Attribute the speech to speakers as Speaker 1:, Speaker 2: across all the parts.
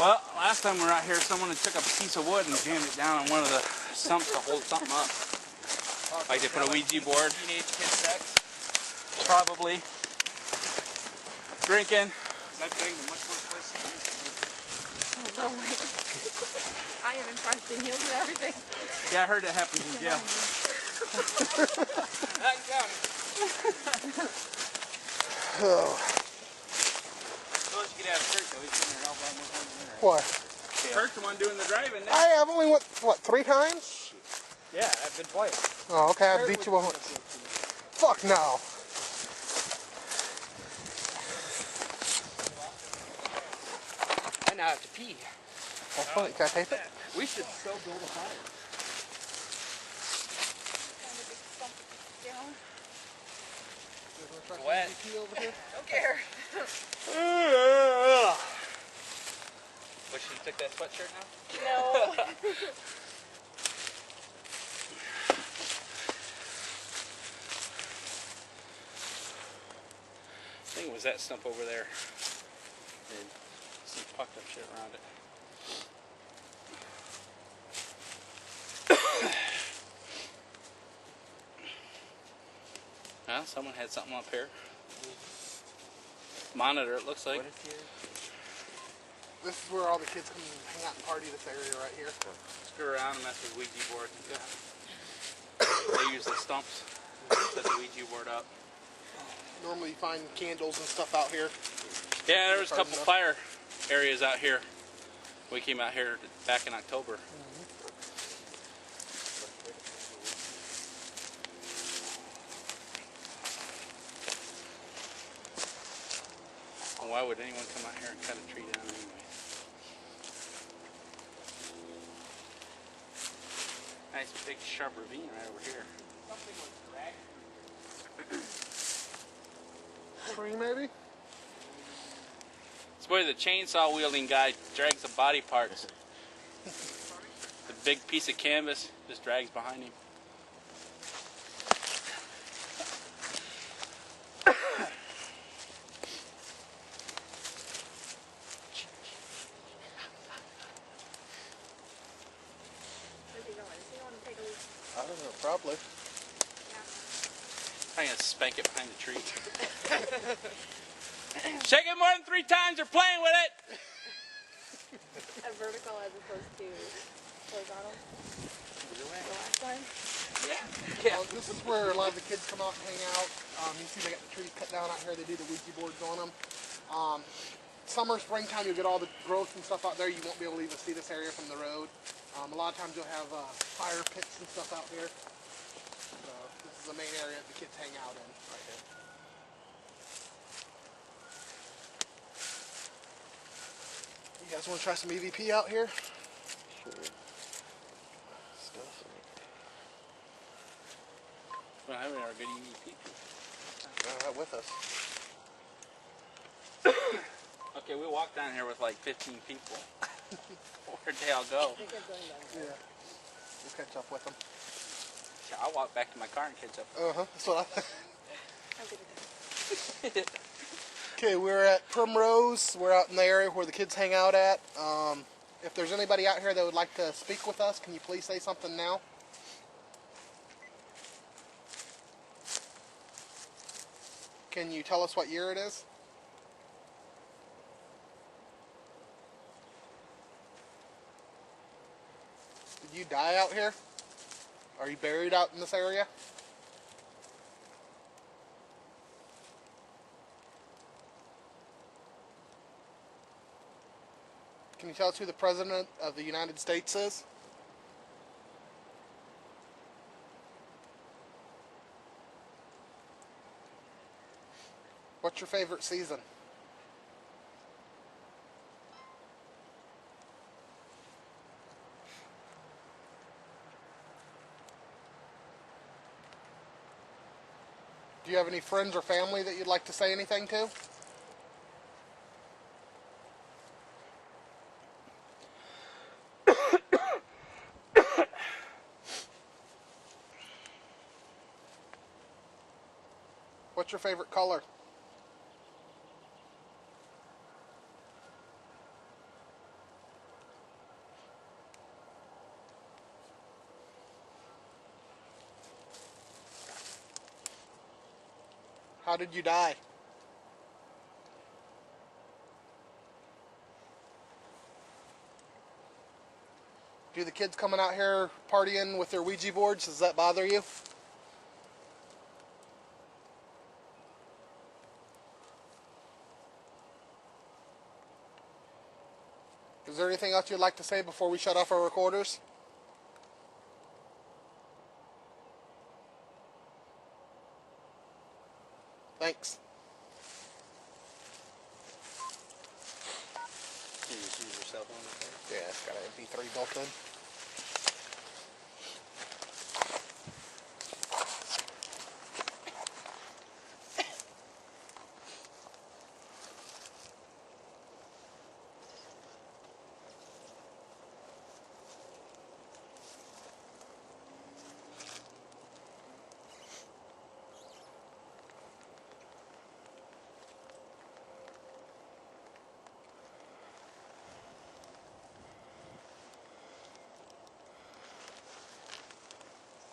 Speaker 1: Well, last time we were out here, someone had took a piece of wood and jammed it down on one of the stumps to hold something up. Like they put a Ouija board.
Speaker 2: Teenage kid sex.
Speaker 1: Probably. Drinking.
Speaker 2: That thing a much worse place than this.
Speaker 3: Oh my. I am impressed in heels and everything.
Speaker 1: Yeah, I heard that happens in jail.
Speaker 2: Not in county.
Speaker 1: Oh.
Speaker 2: Well, you could have Kurt though. He's sitting there all by himself.
Speaker 1: What? Kurt's the one doing the driving now.
Speaker 4: I have only went, what, 3 times?
Speaker 2: Yeah, I've been playing.
Speaker 4: Oh, okay, I beat you once. Fuck no.
Speaker 2: I now have to pee.
Speaker 4: Oh, funny. Can I tape it?
Speaker 2: We should still build a fire. Wet.
Speaker 3: Don't care.
Speaker 2: Wish you took that sweatshirt now?
Speaker 3: No.
Speaker 1: I think it was that stump over there. And some fucked up shit around it. Well, someone had something up here. Monitor, it looks like.
Speaker 2: What is here?
Speaker 4: This is where all the kids come and hang out and party, this area right here.
Speaker 1: Screw around and mess with Ouija boards and stuff. They use the stumps to set the Ouija board up.
Speaker 4: Normally you find candles and stuff out here.
Speaker 1: Yeah, there was a couple fire areas out here. We came out here back in October. Well, why would anyone come out here and cut a tree down anyway? Nice big sharp ravine right over here.
Speaker 2: Something was dragged.
Speaker 4: Tree maybe?
Speaker 1: It's where the chainsaw wielding guy drags the body parts. The big piece of canvas just drags behind him.
Speaker 4: I don't know, probably.
Speaker 1: I'm gonna spank it behind the tree. Shake it more than 3 times, you're playing with it!
Speaker 3: A vertical as opposed to horizontal. The last time?
Speaker 1: Yeah.
Speaker 4: Well, this is where a lot of the kids come out and hang out. You see they got the trees cut down out here. They do the Ouija boards on them. Summer, springtime, you'll get all the growth and stuff out there. You won't be able to even see this area from the road. A lot of times you'll have fire pits and stuff out here. So this is the main area that the kids hang out in right here. You guys want to try some EVP out here?
Speaker 1: Sure. Stuff. Well, I haven't our good EVP.
Speaker 4: With us.
Speaker 1: Okay, we walked down here with like 15 people. Where'd they all go?
Speaker 4: Yeah. We'll catch up with them.
Speaker 1: Yeah, I'll walk back to my car and catch up.
Speaker 4: That's what I Okay, we're at Primrose. We're out in the area where the kids hang out at. If there's anybody out here that would like to speak with us, can you please say something now? Can you tell us what year it is? Did you die out here? Are you buried out in this area? Can you tell us who the President of the United States is? What's your favorite season? Do you have any friends or family that you'd like to say anything to? What's your favorite color? How did you die? Do the kids coming out here partying with their Ouija boards, does that bother you? Is there anything else you'd like to say before we shut off our recorders? Thanks.
Speaker 1: You just use your cell phone.
Speaker 4: Yeah, it's got an MP3 built in.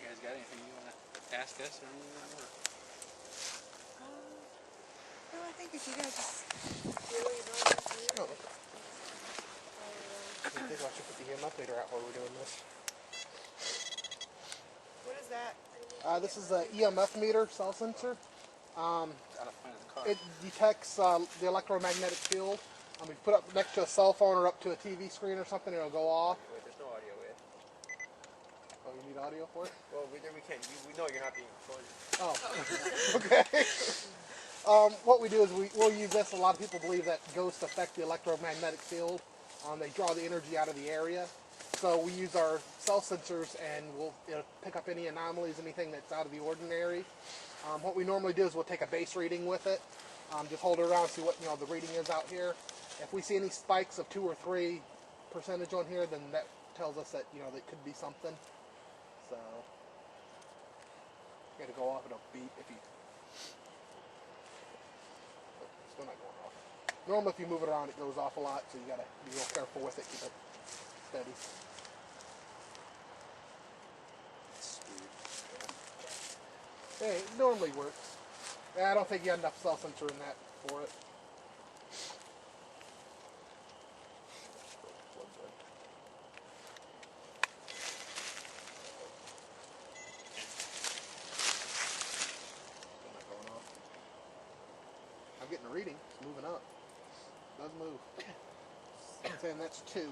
Speaker 1: You guys got anything you want to ask us or anything?
Speaker 3: No, I think if you guys just really know
Speaker 4: Oh. I think I should put the EMF meter out while we're doing this.
Speaker 3: what is that?
Speaker 4: This is an EMF meter, cell sensor.
Speaker 1: Gotta find the car.
Speaker 4: It detects the electromagnetic field. You put it up next to a cell phone or up to a TV screen or something, it'll go off.
Speaker 2: Wait, there's no audio with.
Speaker 4: Oh, you need audio for it?
Speaker 2: Well, we can't. We know you're not being recorded.
Speaker 4: Oh, okay. What we do is we'll use this. A lot of people believe that ghosts affect the electromagnetic field. They draw the energy out of the area. So we use our cell sensors and it'll pick up any anomalies, anything that's out of the ordinary. What we normally do is we'll take a base reading with it. Just hold it around and see what the reading is out here. If we see any spikes of 2 or 3% on here, then that tells us that that could be something. So you got to go off. It'll beep if you. Still not going off. Normally, if you move it around, it goes off a lot. So you got to be real careful with it. Keep it steady. Hey, it normally works. I don't think you have enough cell sensor in that for it. Still not going off. I'm getting a reading. It's moving up. It does move. I'm saying that's 2. Right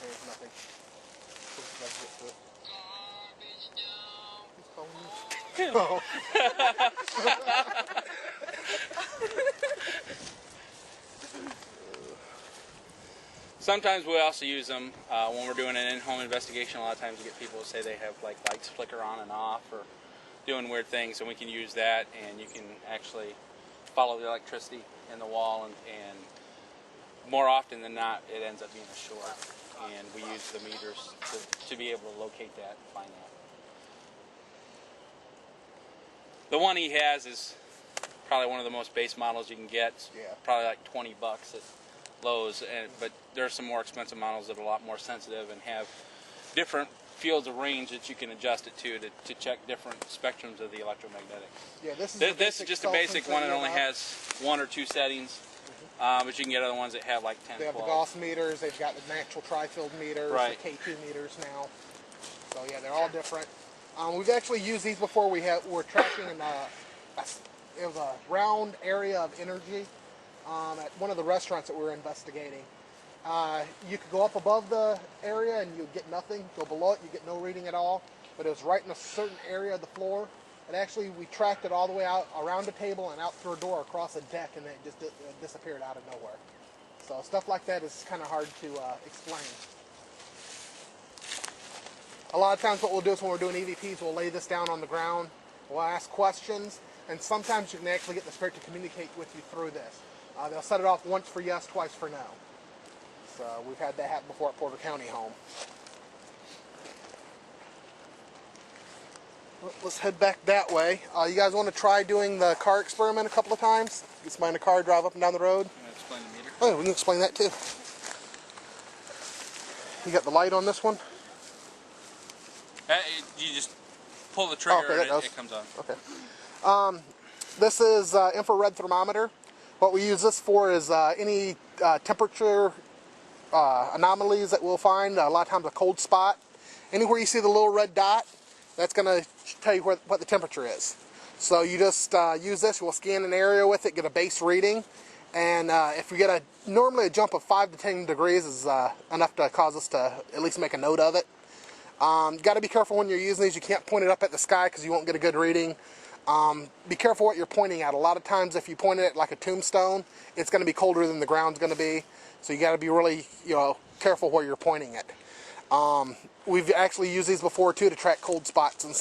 Speaker 4: there's nothing. Let's get to it. He's calling me. Oh.
Speaker 1: Sometimes we also use them when we're doing an in-home investigation. A lot of times we get people who say they have like lights flicker on and off or doing weird things, and we can use that, and you can actually follow the electricity in the wall, and more often than not it ends up being a short, and we use the meters to be able to locate that and find that. The one he has is probably one of the most base models you can get.
Speaker 4: Yeah.
Speaker 1: Probably like $20 at Lowe's, but there are some more expensive models that are a lot more sensitive and have different fields of range that you can adjust it to check different spectrums of the electromagnetic.
Speaker 4: Yeah, this is
Speaker 1: just a basic one. It only has 1 or 2 settings, but you can get other ones that have like 10,
Speaker 4: They have
Speaker 1: 12.
Speaker 4: the Gauss meters. They've got the natural tri-field meters,
Speaker 1: Right.
Speaker 4: the K2 meters now. So yeah, they're all different. We've actually used these before. We're tracking it was a round area of energy at one of the restaurants that we were investigating. You could go up above the area and you'd get nothing. Go below it, you get no reading at all. But it was right in a certain area of the floor. And actually, we tracked it all the way out around a table and out through a door across a deck, and it just disappeared out of nowhere. So stuff like that is kind of hard to explain. A lot of times what we'll do is when we're doing EVPs, we'll lay this down on the ground, we'll ask questions, and sometimes you can actually get the spirit to communicate with you through this. They'll set it off once for yes, twice for no. So we've had that happen before at Porter County Home. Let's head back that way. You guys want to try doing the car experiment a couple of times? Get somebody in a car, drive up and down the road.
Speaker 1: I'm going to explain the meter.
Speaker 4: Oh, we can explain that too. You got the light on this one?
Speaker 1: You just pull the trigger
Speaker 4: okay, that
Speaker 1: and
Speaker 4: does.
Speaker 1: it comes on.
Speaker 4: Okay. This is infrared thermometer. What we use this for is any temperature anomalies that we'll find. A lot of times a cold spot. Anywhere you see the little red dot, that's going to tell you what the temperature is. So you just use this. We'll scan an area with it, get a base reading, and if we get normally a jump of 5 to 10 degrees is enough to cause us to at least make a note of it. Got to be careful when you're using these. You can't point it up at the sky because you won't get a good reading. Be careful what you're pointing at. A lot of times if you point it at like a tombstone, it's going to be colder than the ground's going to be. So you got to be really, careful where you're pointing it. We've actually used these before too to track cold spots and